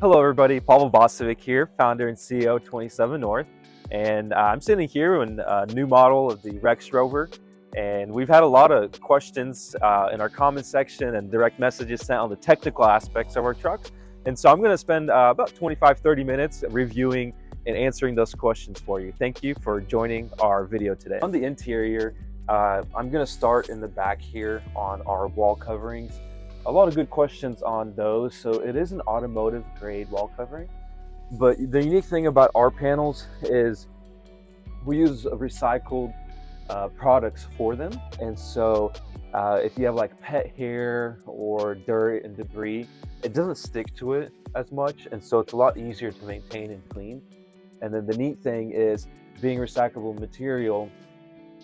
Hello everybody, Pavel Bosovik here, founder and CEO of 27 North, and I'm sitting here in a new model of the RexRover, and we've had a lot of questions in our comment section and direct messages sent on the technical aspects of our trucks, and so I'm going to spend about 25-30 minutes reviewing and answering those questions for you. Thank you for joining our video today. On the interior, I'm going to start in the back here on our wall coverings. A lot of good questions on those. So it is an automotive grade wall covering, but the unique thing about our panels is we use recycled products for them. And so if you have like pet hair or dirt and debris, it doesn't stick to it as much, and so it's a lot easier to maintain and clean. And then the neat thing is, being recyclable material,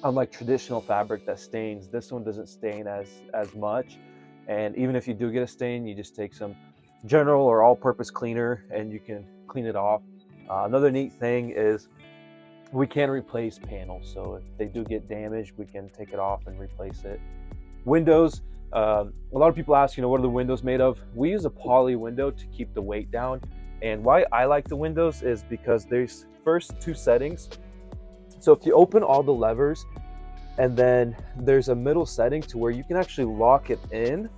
unlike traditional fabric that stains, this one doesn't stain as much. And even if you do get a stain, you just take some general or all-purpose cleaner and you can clean it off. Another neat thing is we can replace panels. So if they do get damaged, we can take it off and replace it. Windows, a lot of people ask, what are the windows made of? We use a poly window to keep the weight down. And why I like the windows is because there's first two settings. So if you open all the levers, and then there's a middle setting to where you can actually lock it in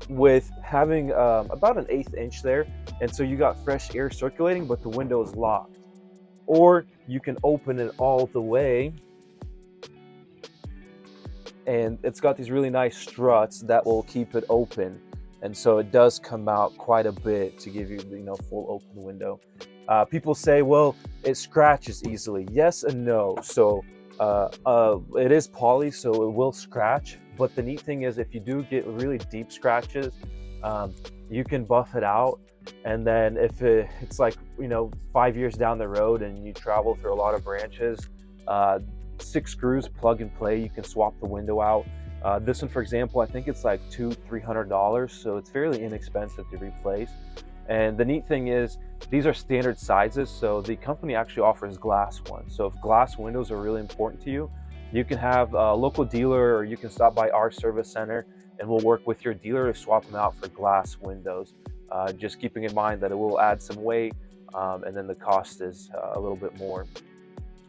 with having about an 1/8 inch there. And so you got fresh air circulating, but the window is locked. Or you can open it all the way, and it's got these really nice struts that will keep it open. And so it does come out quite a bit to give you, full open window. People say, well, it scratches easily. Yes and no. So it is poly, so it will scratch, but the neat thing is if you do get really deep scratches, you can buff it out. And then if it's like 5 years down the road and you travel through a lot of branches, 6 screws, plug and play, you can swap the window out. This one, for example, I think it's like $200-300, so it's fairly inexpensive to replace. And the neat thing is, these are standard sizes, so the company actually offers glass ones. So if glass windows are really important to you, you can have a local dealer, or you can stop by our service center and we'll work with your dealer to swap them out for glass windows. Just keeping in mind that it will add some weight, and then the cost is a little bit more.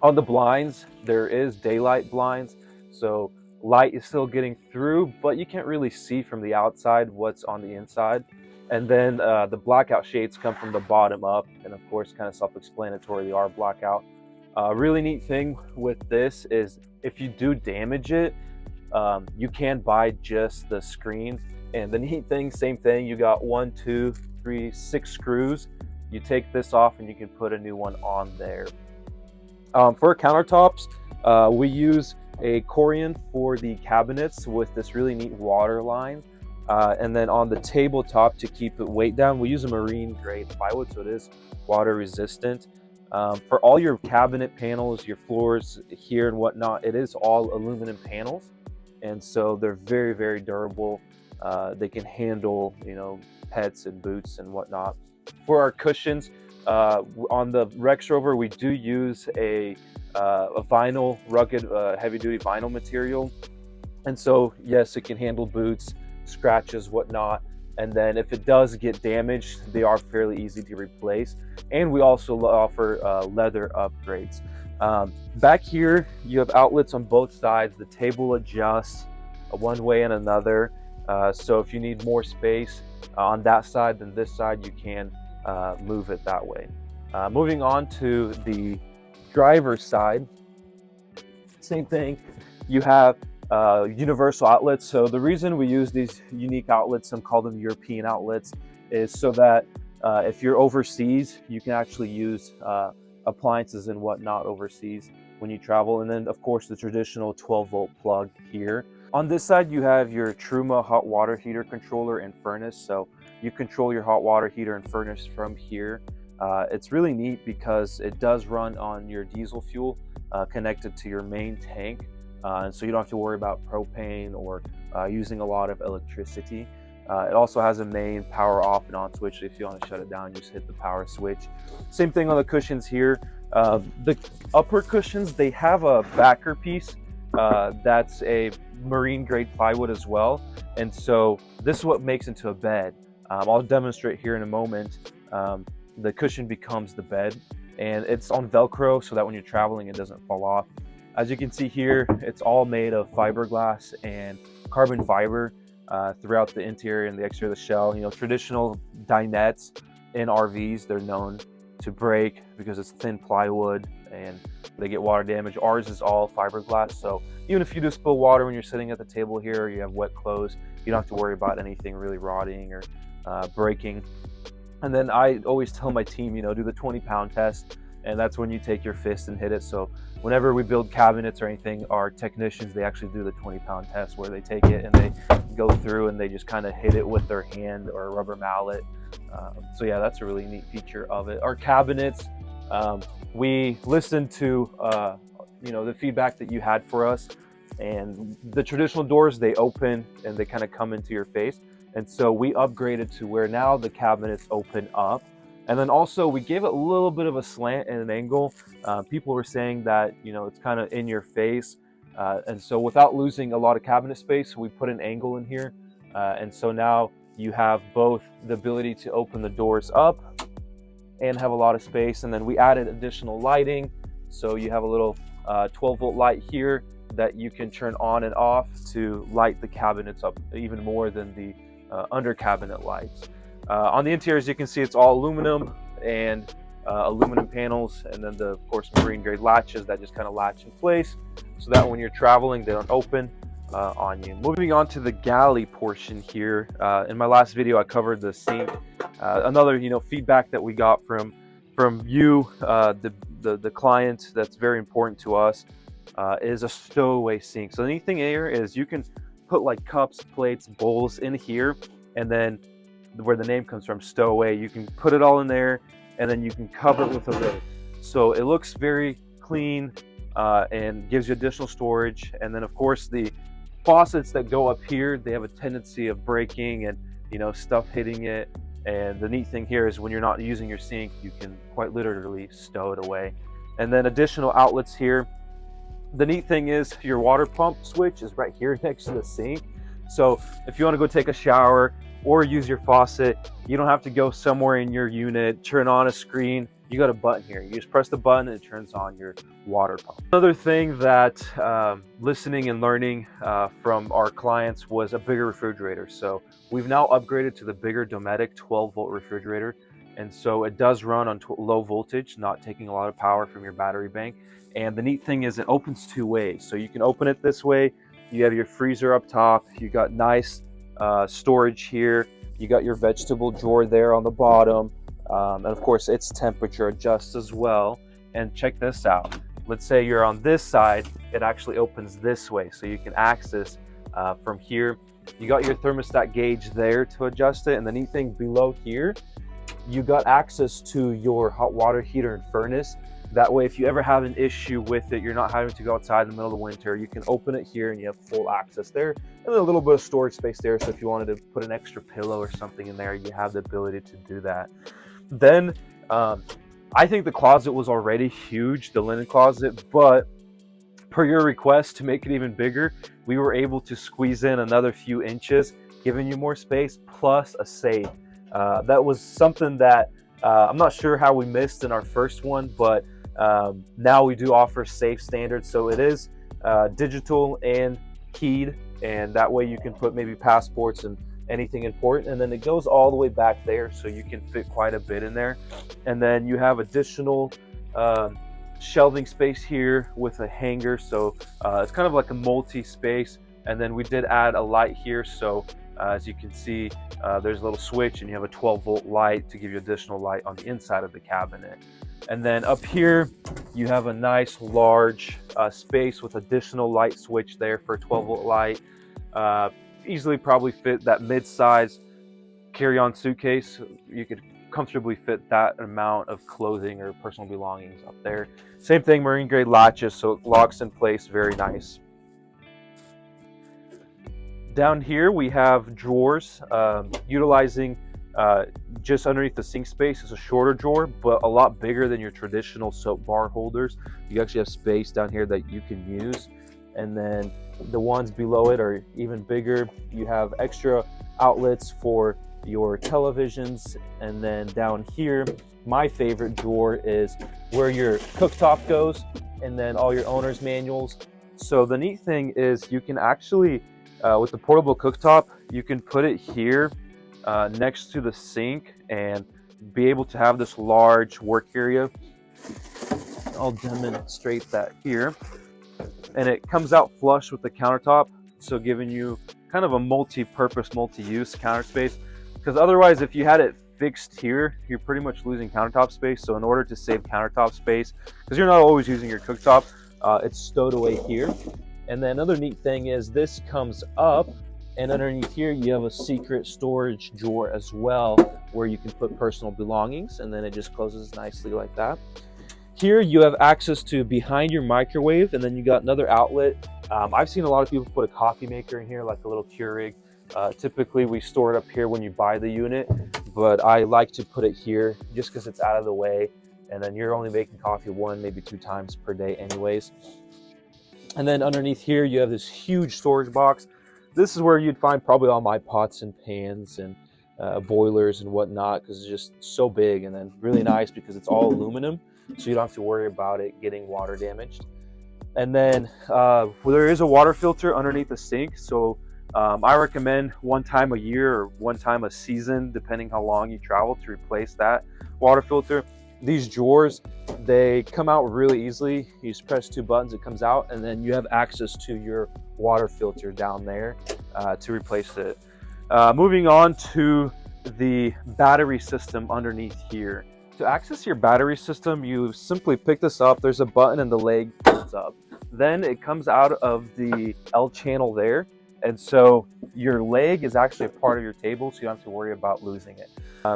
On the blinds, there is daylight blinds, so light is still getting through, but you can't really see from the outside what's on the inside. And then the blackout shades come from the bottom up, and of course, kind of self-explanatory, they are blackout. Really neat thing with this is if you do damage it, you can buy just the screen. And the neat thing, same thing, you got 1, 2, 3, 6 screws. You take this off and you can put a new one on there. For countertops, we use a Corian for the cabinets with this really neat water line. And then on the tabletop, to keep the weight down, we use a marine grade plywood, so it is water resistant. For all your cabinet panels, your floors here and whatnot, it is all aluminum panels, and so they're very, very durable. They can handle pets and boots and whatnot. For our cushions, on the RexRover, we do use a vinyl, rugged, heavy-duty vinyl material, and so yes, it can handle boots, scratches, whatnot. And then if it does get damaged, they are fairly easy to replace. And we also offer leather upgrades. Back here, you have outlets on both sides. The table adjusts one way and another. So if you need more space on that side than this side, you can move it that way. Moving on to the driver's side, same thing. You have universal outlets. So the reason we use these unique outlets, some call them European outlets, is so that if you're overseas, you can actually use appliances and whatnot overseas when you travel. And then of course the traditional 12-volt plug here. On this side, you have your Truma hot water heater controller and furnace. So you control your hot water heater and furnace from here. It's really neat because it does run on your diesel fuel connected to your main tank. And so you don't have to worry about propane or using a lot of electricity. It also has a main power off and on switch. If you want to shut it down, you just hit the power switch. Same thing on the cushions here. The upper cushions, they have a backer piece that's a marine grade plywood as well. And so this is what makes into a bed. I'll demonstrate here in a moment. The cushion becomes the bed, and it's on Velcro so that when you're traveling it doesn't fall off. As you can see here, it's all made of fiberglass and carbon fiber throughout the interior and the exterior of the shell. You know, traditional dinettes in RVs, they're known to break because it's thin plywood and they get water damage. Ours is all fiberglass, so even if you do spill water when you're sitting at the table here, or you have wet clothes, you don't have to worry about anything really rotting or breaking. And then I always tell my team, you know, do the 20-pound test, and that's when you take your fist and hit it. So whenever we build cabinets or anything, our technicians, they actually do the 20-pound test where they take it and they go through and they just kind of hit it with their hand or a rubber mallet. So yeah, that's a really neat feature of it. Our cabinets, we listened to you know, the feedback that you had for us, and the traditional doors, they open and they kind of come into your face. And so we upgraded to where now the cabinets open up. And then also we gave it a little bit of a slant and an angle. People were saying that, you know, it's kind of in your face. And so without losing a lot of cabinet space, we put an angle in here. And so now you have both the ability to open the doors up and have a lot of space. And then we added additional lighting. So you have a little 12-volt light here that you can turn on and off to light the cabinets up even more than the under cabinet lights. On the interiors, you can see it's all aluminum and aluminum panels, and then of course marine grade latches that just kind of latch in place so that when you're traveling they don't open on you. Moving on to the galley portion here, in my last video I covered the sink. Another, you know, feedback that we got from you, the client, that's very important to us, is a stowaway sink. So anything here is you can put like cups, plates, bowls in here, and then where the name comes from, stowaway, you can put it all in there and then you can cover it with a lid. So it looks very clean and gives you additional storage. And then of course the faucets that go up here, they have a tendency of breaking and, you know, stuff hitting it. And the neat thing here is when you're not using your sink, you can quite literally stow it away. And then additional outlets here. The neat thing is your water pump switch is right here next to the sink. So if you want to go take a shower or use your faucet, you don't have to go somewhere in your unit, turn on a screen. You got a button here. You just press the button and it turns on your water pump. Another thing that listening and learning from our clients was a bigger refrigerator. So we've now upgraded to the bigger Dometic 12-volt refrigerator. And so it does run on low voltage, not taking a lot of power from your battery bank. And the neat thing is it opens two ways. So you can open it this way. You have your freezer up top. You got nice storage here. You got your vegetable drawer there on the bottom. And of course it's temperature adjusts as well. And check this out. Let's say you're on this side, it actually opens this way. So you can access from here. You got your thermostat gauge there to adjust it. And the neat thing below here, you got access to your hot water heater and furnace. That way, if you ever have an issue with it, you're not having to go outside in the middle of the winter. You can open it here and you have full access there. And then a little bit of storage space there. So if you wanted to put an extra pillow or something in there, you have the ability to do that. Then I think the closet was already huge, the linen closet, but per your request to make it even bigger, we were able to squeeze in another few inches, giving you more space plus a safe. That was something that I'm not sure how we missed in our first one, but now we do offer safe standards. So it is digital and keyed, and that way you can put maybe passports and anything important, and then it goes all the way back there, so you can fit quite a bit in there. And then you have additional shelving space here with a hanger, so it's kind of like a multi-space. And then we did add a light here, so as you can see, there's a little switch and you have a 12-volt light to give you additional light on the inside of the cabinet. And then up here, you have a nice large space with additional light switch there for a 12-volt light. Easily probably fit that mid-size carry-on suitcase. You could comfortably fit that amount of clothing or personal belongings up there. Same thing, marine grade latches, so it locks in place, very nice. Down here we have drawers, utilizing just underneath the sink space is a shorter drawer, but a lot bigger than your traditional soap bar holders. You actually have space down here that you can use. And then the ones below it are even bigger. You have extra outlets for your televisions. And then down here, my favorite drawer is where your cooktop goes, and then all your owner's manuals. So the neat thing is you can actually, with the portable cooktop, you can put it here next to the sink and be able to have this large work area. I'll demonstrate that here. And it comes out flush with the countertop, so giving you kind of a multi-purpose, multi-use counter space. Because otherwise, if you had it fixed here, you're pretty much losing countertop space. So in order to save countertop space, because you're not always using your cooktop, it's stowed away here. And then another neat thing is this comes up, and underneath here you have a secret storage drawer as well, where you can put personal belongings, and then it just closes nicely like that. Here you have access to behind your microwave, and then you got another outlet. I've seen a lot of people put a coffee maker in here, like a little Keurig. Typically we store it up here when you buy the unit, but I like to put it here just because it's out of the way, and then you're only making coffee 1, maybe 2 times per day anyways. And then underneath here you have this huge storage box. This is where you'd find probably all my pots and pans and boilers and whatnot, because it's just so big, and then really nice because it's all aluminum, so you don't have to worry about it getting water damaged. And then there is a water filter underneath the sink, so I recommend 1 time a year or 1 time a season, depending how long you travel, to replace that water filter. These drawers, they come out really easily. You just press 2 buttons, it comes out, and then you have access to your water filter down there to replace it. Moving on to the battery system underneath here. To access your battery system, you simply pick this up. There's a button and the leg folds up. Then it comes out of the L channel there. And so your leg is actually a part of your table, so you don't have to worry about losing it.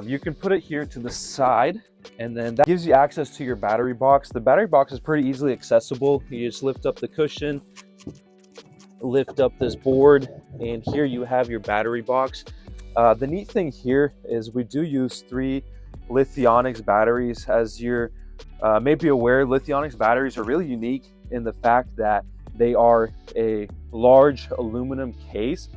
You can put it here to the side, and then that gives you access to your battery box. The battery box is pretty easily accessible. You just lift up the cushion, lift up this board, and here you have your battery box. The neat thing here is we do use 3 Lithionics batteries. As you're maybe aware, Lithionics batteries are really unique in the fact that they are a large aluminum case,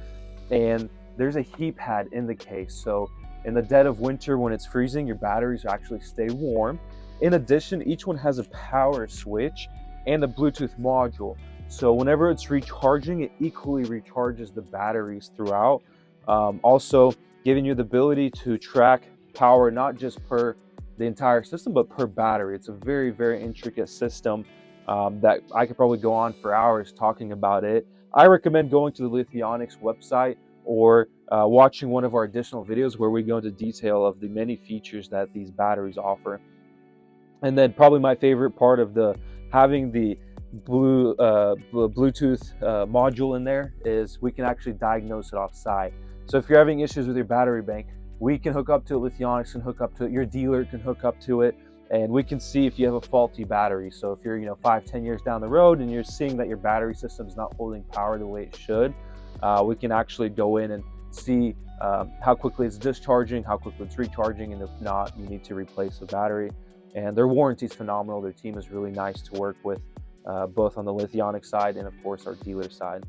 and there's a heat pad in the case. So in the dead of winter when it's freezing, your batteries actually stay warm. In addition, each one has a power switch and a Bluetooth module. So whenever it's recharging, it equally recharges the batteries throughout. Also giving you the ability to track power, not just per the entire system, but per battery. It's a very, very intricate system that I could probably go on for hours talking about it. I recommend going to the Lithionics website or watching one of our additional videos where we go into detail of the many features that these batteries offer. And then probably my favorite part of having the Bluetooth module in there is we can actually diagnose it off-site. So if you're having issues with your battery bank, we can hook up to it, Lithionics can hook up to it, your dealer can hook up to it, and we can see if you have a faulty battery. So if you're 5-10 years down the road and you're seeing that your battery system is not holding power the way it should, we can actually go in and see how quickly it's discharging, how quickly it's recharging, and if not, you need to replace the battery. And their warranty is phenomenal. Their team is really nice to work with, both on the Lithionics side and of course our dealer side.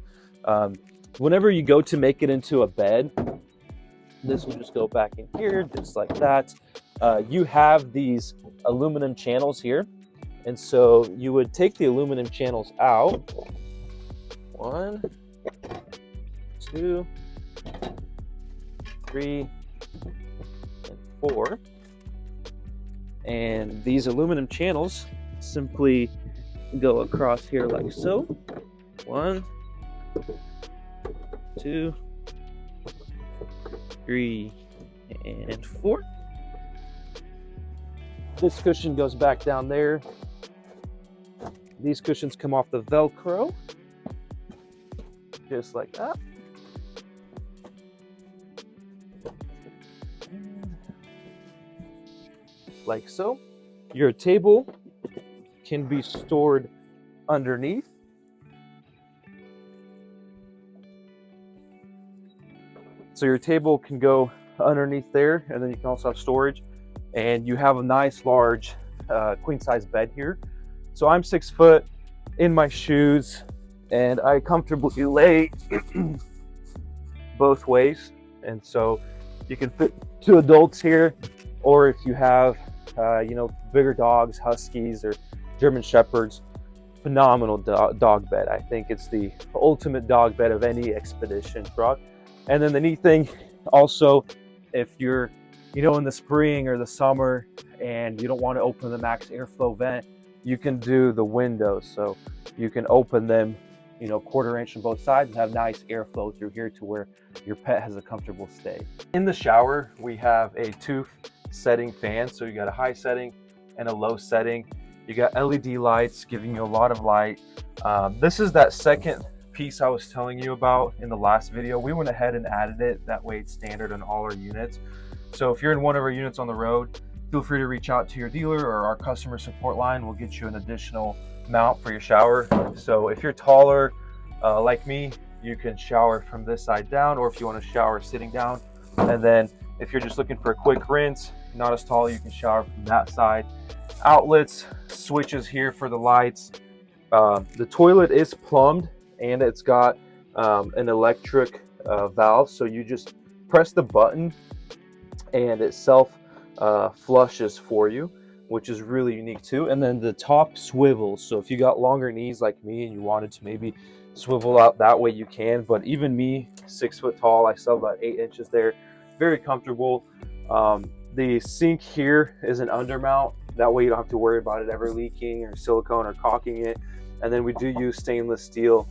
Whenever you go to make it into a bed, this will just go back in here just like that. You have these aluminum channels here, and so you would take the aluminum channels out. 1, 2, 3, and 4. And these aluminum channels simply go across here like so. 1, 2, 3, and 4. This cushion goes back down there. These cushions come off the Velcro, just like that. Like so. Your table can be stored underneath. So your table can go underneath there, and then you can also have storage. And you have a nice large queen size bed here. So I'm 6 foot in my shoes, and I comfortably lay both ways. And so You can fit 2 adults here, or if you have, you know, bigger dogs, huskies or German shepherds, phenomenal dog bed. I think it's the ultimate dog bed of any expedition truck. And then the neat thing also, if you're, you know, in the spring or the summer and you don't want to open the max airflow vent, you can do the windows. So you can open them, you know, 1/4 inch on both sides and have nice airflow through here to where your pet has a comfortable stay. In the shower, we have a 2 setting fan. So you got a high setting and a low setting. You got LED lights giving you a lot of light. This is that second piece I was telling you about in the last video. We went ahead and added it. That way it's standard on all our units. So if you're in one of our units on the road, feel free to reach out to your dealer or our customer support line. We'll get you an additional mount for your shower. So if you're taller, like me, you can shower from this side down, or if you want to shower sitting down. And then if you're just looking for a quick rinse, not as tall, you can shower from that side. Outlets, switches here for the lights. The toilet is plumbed and it's got an electric valve. So you just press the button and it self flushes for you, which is really unique too. And then the top swivels. So if you got longer knees like me and you wanted to maybe swivel out that way, you can. But even me, 6 foot tall, I still have about 8 inches there. Very comfortable. The sink here is an undermount. That way you don't have to worry about it ever leaking or silicone or caulking it. And then we do use stainless steel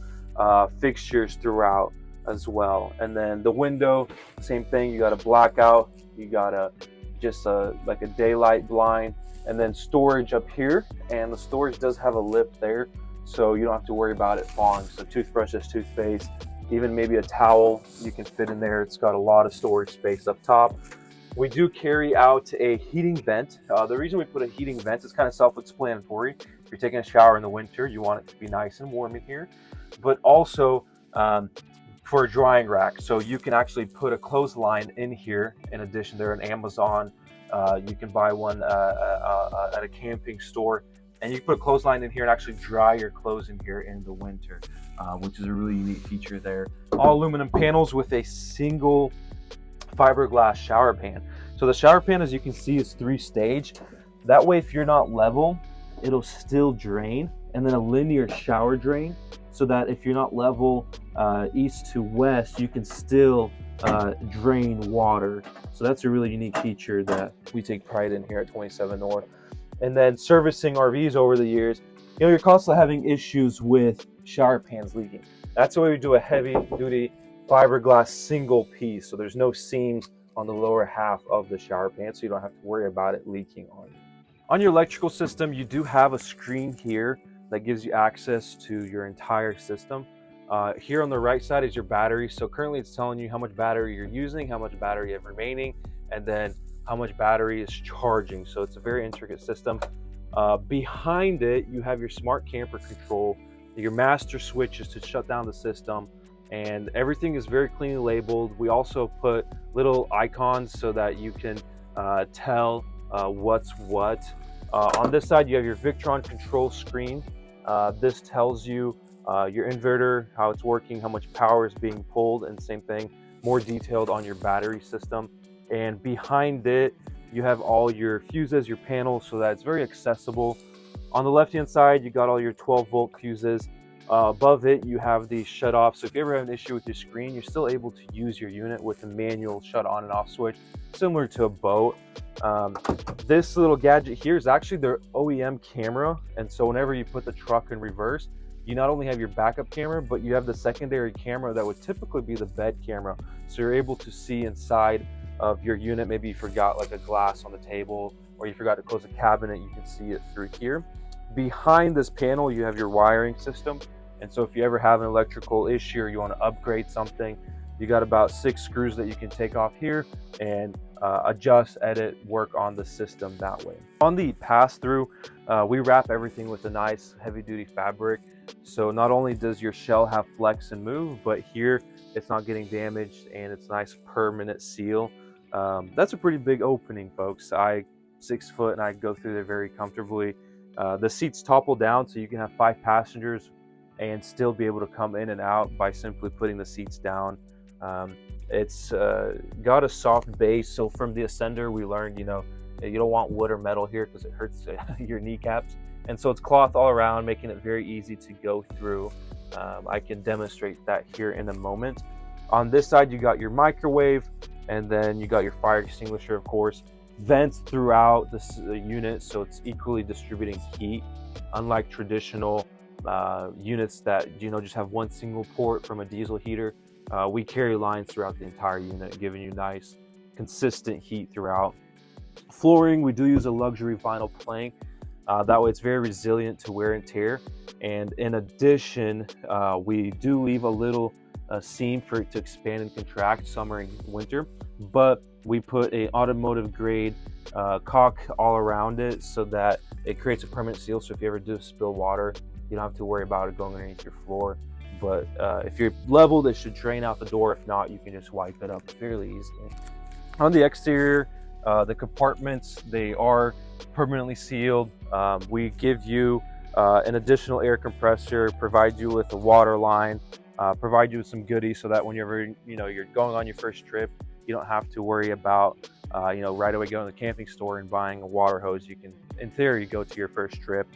fixtures throughout as well. And then the window, same thing. You got a blackout. You got like a daylight blind, and then storage up here. And the storage does have a lip there, so you don't have to worry about it falling. So toothbrushes, toothpaste, even maybe a towel, you can fit in there. It's got a lot of storage space up top. We do carry out a heating vent. The reason we put a heating vent is kind of self-explanatory. If you're taking a shower in the winter, you want it to be nice and warm in here, but also for a drying rack. So you can actually put a clothesline in here. In addition, they're on Amazon. You can buy one at a camping store, and you can put a clothesline in here and actually dry your clothes in here in the winter, which is a really unique feature there. All aluminum panels with a single fiberglass shower pan. So the shower pan, as you can see, is 3-stage. That way, if you're not level, it'll still drain, and then a linear shower drain, so that if you're not level east to west, you can still drain water. So that's a really unique feature that we take pride in here at 27 North. And then servicing RVs over the years, you know, you're constantly having issues with shower pans leaking. That's why we do a heavy duty fiberglass single piece, so there's no seams on the lower half of the shower pan, so you don't have to worry about it leaking on you. On your electrical system, you do have a screen here that gives you access to your entire system. Here on the right side is your battery. So currently it's telling you how much battery you're using, how much battery you have remaining, and then how much battery is charging. So it's a very intricate system. Behind it, you have your smart camper control, your master switches to shut down the system, and everything is very cleanly labeled. We also put little icons so that you can tell what's what. On this side, you have your Victron control screen. This tells you your inverter, how it's working, how much power is being pulled, and same thing, more detailed on your battery system. And behind it, you have all your fuses, your panels, so that it's very accessible. On the left-hand side, you got all your 12-volt fuses. Above it, you have the shut off. So if you ever have an issue with your screen, you're still able to use your unit with a manual shut on and off switch, similar to a boat. This little gadget here is actually their OEM camera. And so whenever you put the truck in reverse, you not only have your backup camera, but you have the secondary camera that would typically be the bed camera. So you're able to see inside of your unit. Maybe you forgot like a glass on the table, or you forgot to close a cabinet, you can see it through here. Behind this panel, you have your wiring system. And so if you ever have an electrical issue or you want to upgrade something, you got about 6 screws that you can take off here and adjust, edit, work on the system that way. On the pass-through, we wrap everything with a nice heavy-duty fabric. So not only does your shell have flex and move, but here it's not getting damaged and it's nice permanent seal. That's a pretty big opening, folks. I'm 6 foot and I go through there very comfortably. The seats topple down, so you can have 5 passengers and still be able to come in and out by simply putting the seats down. It's got a soft base. So from the Ascender, we learned, you know, you don't want wood or metal here because it hurts your kneecaps. And so it's cloth all around, making it very easy to go through. I can demonstrate that here in a moment. On this side, you got your microwave, and then you got your fire extinguisher, of course. Vents throughout the unit, so it's equally distributing heat, unlike traditional units that, you know, just have one single port from a diesel heater. We carry lines throughout the entire unit, giving you nice, consistent heat throughout. Flooring, we do use a luxury vinyl plank. That way it's very resilient to wear and tear. And in addition, we do leave a little seam for it to expand and contract summer and winter, but we put a automotive grade caulk all around it so that it creates a permanent seal. So if you ever do spill water, you don't have to worry about it going underneath your floor. But if you're leveled, it should drain out the door. If not, you can just wipe it up fairly easily. On the exterior, the compartments, they are permanently sealed. We give you an additional air compressor, provide you with a water line, provide you with some goodies so that whenever, you know, you're going on your first trip, you don't have to worry about you know, right away going to the camping store and buying a water hose. You can, in theory, go to your first trip.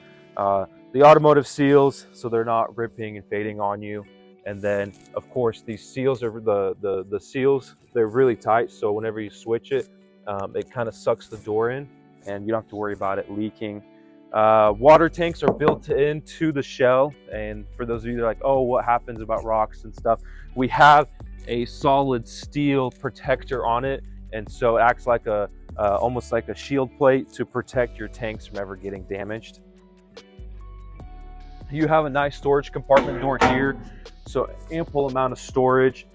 The automotive seals, so they're not ripping and fading on you. And then, of course, these seals are the seals. They're really tight, so whenever you switch it, it kind of sucks the door in, and you don't have to worry about it leaking. Water tanks are built into the shell, and for those of you that are like, oh, what happens about rocks and stuff, we have a solid steel protector on it, and so it acts like a almost like a shield plate to protect your tanks from ever getting damaged. You have a nice storage compartment door here, so ample amount of storage.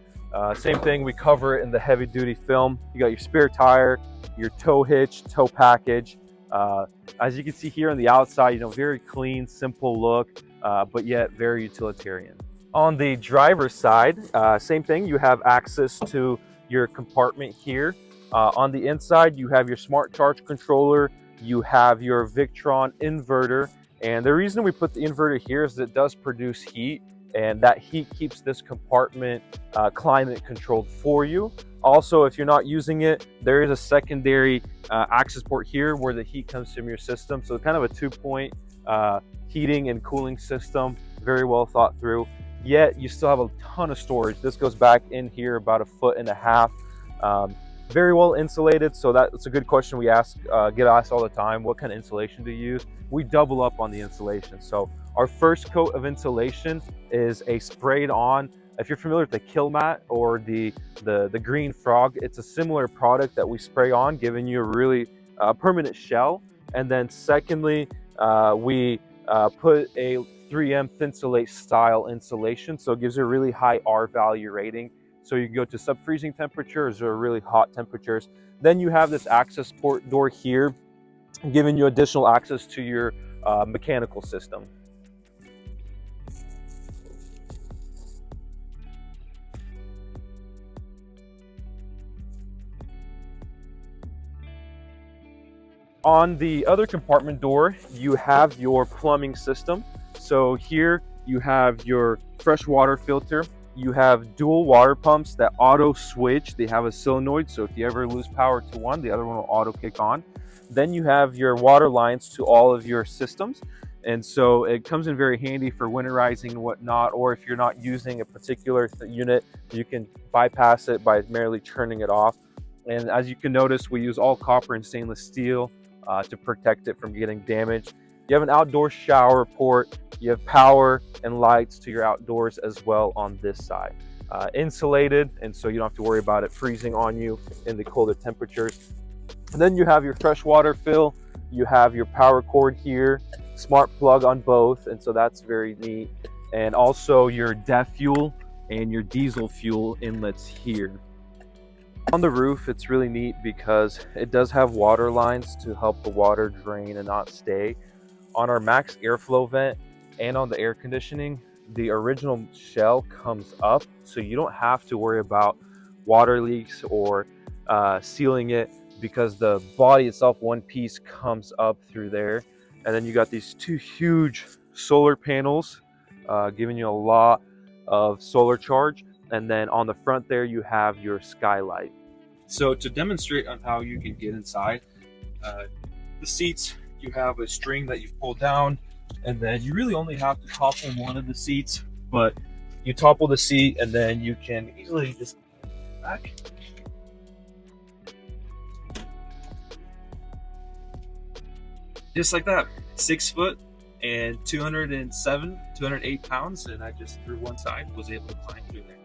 Same thing, we cover it in the heavy duty film. You got your spare tire, your tow hitch, tow package. As you can see here on the outside, you know, very clean, simple look, but yet very utilitarian. On the driver's side, same thing, you have access to your compartment here. On the inside, you have your smart charge controller, you have your Victron inverter. And the reason we put the inverter here is that it does produce heat, and that heat keeps this compartment climate controlled for you. Also, if you're not using it, there is a secondary access port here where the heat comes from your system. So kind of a 2-point heating and cooling system, very well thought through. Yet you still have a ton of storage. This goes back in here about 1.5 feet. Very well insulated, so that's a good question we get asked all the time. What kind of insulation do you use? We double up on the insulation. So our first coat of insulation is a sprayed on. If you're familiar with the Kill Mat or the Green Frog, it's a similar product that we spray on, giving you a really permanent shell. And then secondly, we put a 3M Thinsulate style insulation, so it gives you a really high R value rating. So you can go to sub-freezing temperatures or really hot temperatures. Then you have this access port door here, giving you additional access to your mechanical system. On the other compartment door, you have your plumbing system. So here you have your fresh water filter. You have dual water pumps that auto switch. They have a solenoid, so if you ever lose power to one, the other one will auto kick on. Then you have your water lines to all of your systems. And so it comes in very handy for winterizing and whatnot, or if you're not using a particular unit, you can bypass it by merely turning it off. And as you can notice, we use all copper and stainless steel to protect it from getting damaged. You have an outdoor shower port, you have power and lights to your outdoors as well on this side. Insulated, and so you don't have to worry about it freezing on you in the colder temperatures. And then you have your fresh water fill, you have your power cord here, smart plug on both, and so that's very neat. And also your DEF fuel and your diesel fuel inlets here. On the roof, it's really neat because it does have water lines to help the water drain and not stay. On our max airflow vent and on the air conditioning, the original shell comes up, so you don't have to worry about water leaks or sealing it, because the body itself, one piece, comes up through there. And then you got these two huge solar panels giving you a lot of solar charge. And then on the front there, you have your skylight. So to demonstrate on how you can get inside, the seats, you have a string that you pull down, and then you really only have to topple one of the seats, but you topple the seat and then you can easily just back. Just like that. 6 foot and 208 pounds, and I just through one side was able to climb through there.